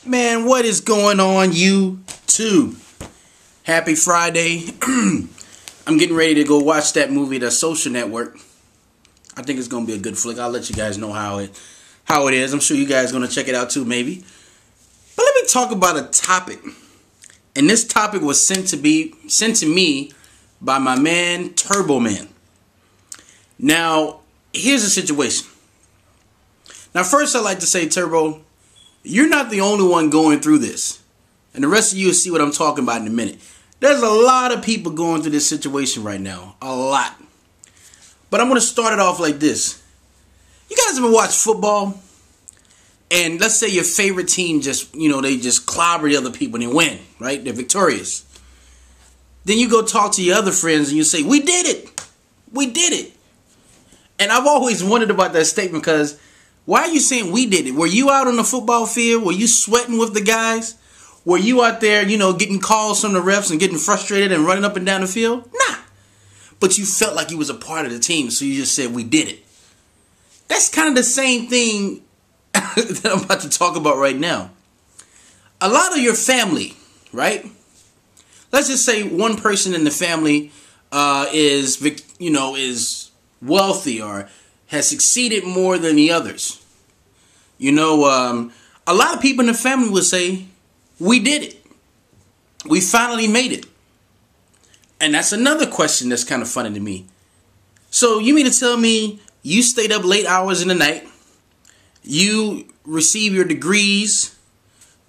Man, what is going on, YouTube? Happy Friday. I'm getting ready to go watch that movie, The Social Network. I think it's going to be a good flick. I'll let you guys know how it is. I'm sure you guys are going to check it out too, maybe. But let me talk about a topic. And this topic was sent to me by my man, Turbo Man. Now, here's the situation. Now, first I'd like to say, Turbo, you're not the only one going through this. And the rest of you will see what I'm talking about in a minute. There's a lot of people going through this situation right now. A lot. But I'm going to start it off like this. You guys ever watch football? And let's say your favorite team just, they just clobber the other people and they win, right? They're victorious. Then you go talk to your other friends and you say, we did it. We did it. And I've always wondered about that statement because why are you saying we did it? Were you out on the football field? Were you sweating with the guys? Were you out there, getting calls from the refs and getting frustrated and running up and down the field? Nah. But you felt like you was a part of the team, so you just said we did it. That's kind of the same thing that I'm about to talk about right now. A lot of your family, right? Let's just say one person in the family is wealthy or has succeeded more than the others. A lot of people in the family would say, we did it. We finally made it. And that's another question that's kind of funny to me. So you mean to tell me you stayed up late hours in the night, you received your degrees,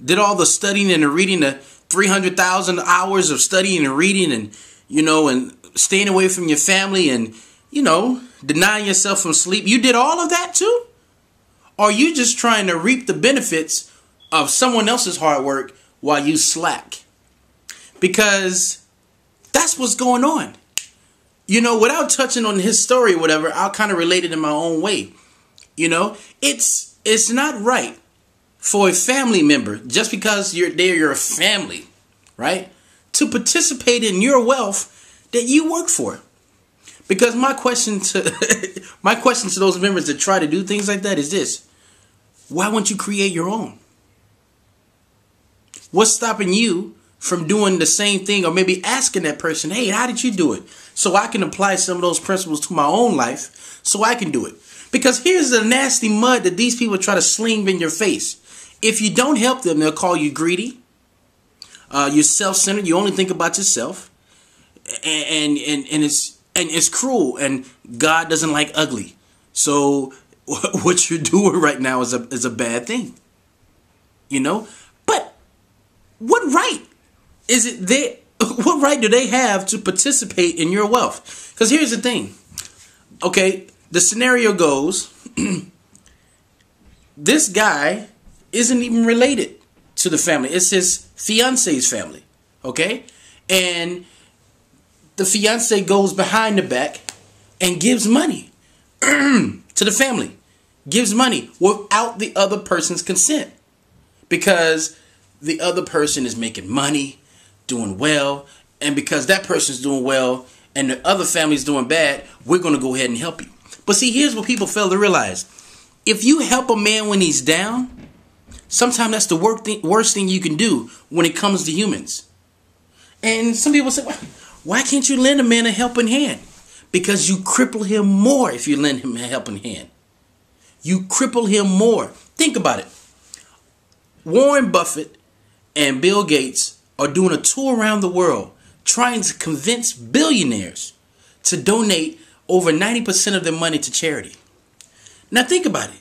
did all the studying and the reading, the 300,000 hours of studying and reading and, and staying away from your family and, denying yourself from sleep. You did all of that too? Or are you just trying to reap the benefits of someone else's hard work while you slack? Because that's what's going on. Without touching on his story or whatever, I'll kind of relate it in my own way. It's not right for a family member, just because you're a family, right, to participate in your wealth that you work for. Because my question to those members that try to do things like that is this: why won't you create your own? What's stopping you from doing the same thing, or maybe asking that person, hey, how did you do it? So I can apply some of those principles to my own life so I can do it. Because here's the nasty mud that these people try to sling in your face. If you don't help them, they'll call you greedy. You're self-centered. You only think about yourself. And it's cruel. And God doesn't like ugly. So what you're doing right now is a bad thing. But what right is it there? What right do they have to participate in your wealth? Because here's the thing. Okay, the scenario goes, this guy isn't even related to the family. It's his fiance's family. Okay? And the fiance goes behind the back and gives money to the family. Gives money without the other person's consent. Because the other person is making money, doing well, and because that person's doing well and the other family's doing bad, we're going to go ahead and help you. But see, here's what people fail to realize. If you help a man when he's down, sometimes that's the worst thing you can do when it comes to humans. And some people say, why can't you lend a man a helping hand? Because you cripple him more if you lend him a helping hand. You cripple him more. Think about it. Warren Buffett and Bill Gates are doing a tour around the world trying to convince billionaires to donate over 90% of their money to charity. Now think about it.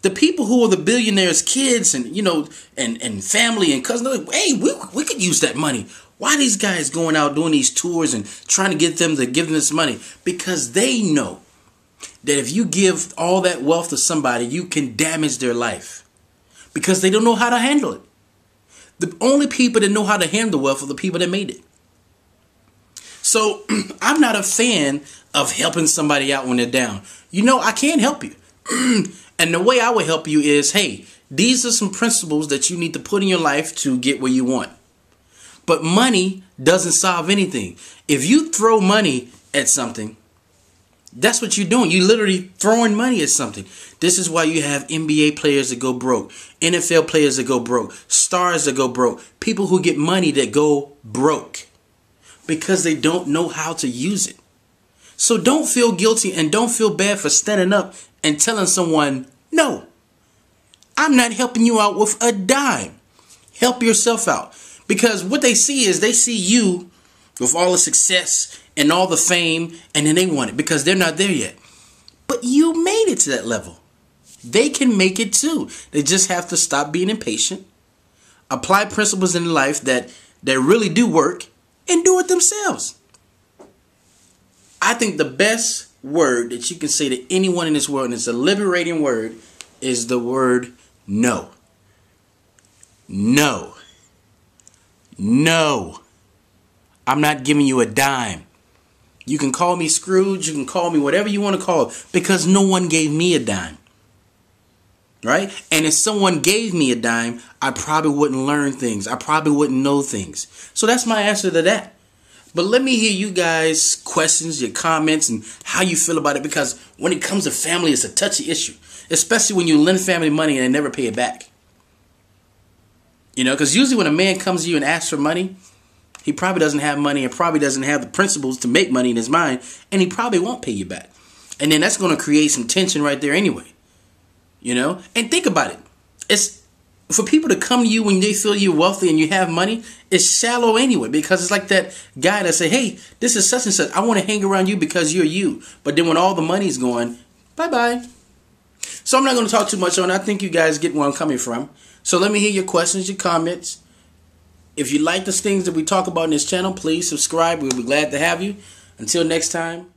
The people who are the billionaires' kids and and family and cousins, they're like, hey, we could use that money. Why are these guys going out doing these tours and trying to get them to give them this money? Because they know that if you give all that wealth to somebody, you can damage their life. Because they don't know how to handle it. The only people that know how to handle wealth are the people that made it. So I'm not a fan of helping somebody out when they're down. I can't help you. And the way I would help you is, hey, these are some principles that you need to put in your life to get where you want. But money doesn't solve anything. If you throw money at something, That's what you're doing. You literally throwing money at something. This is why you have NBA players that go broke, NFL players that go broke, stars that go broke, people who get money that go broke because they don't know how to use it. So don't feel guilty and don't feel bad for standing up and telling someone, no, I'm not helping you out with a dime. Help yourself out. Because what they see is they see you with all the success and all the fame, and then they want it because they're not there yet. But you made it to that level. They can make it too. They just have to stop being impatient, apply principles in life that really do work, and do it themselves. I think the best word that you can say to anyone in this world, and it's a liberating word, is the word no. No. No. I'm not giving you a dime. You can call me Scrooge. You can call me whatever you want to call it, because no one gave me a dime. Right? And if someone gave me a dime, I probably wouldn't learn things. I probably wouldn't know things. So that's my answer to that. But let me hear you guys' questions, your comments, and how you feel about it. Because when it comes to family, it's a touchy issue. Especially when you lend family money and they never pay it back. You know, because usually when a man comes to you and asks for money, he probably doesn't have money and probably doesn't have the principles to make money in his mind. And he probably won't pay you back. And then that's going to create some tension right there anyway. You know? And think about it. It's for people to come to you when they feel you're wealthy and you have money, it's shallow anyway. Because it's like that guy that say, hey, this is such and such. I want to hang around you because you're you. But then when all the money's going, bye-bye. So I'm not going to talk too much on it. I think you guys get where I'm coming from. So let me hear your questions, your comments. If you like the things that we talk about in this channel, please subscribe. We'll be glad to have you. Until next time.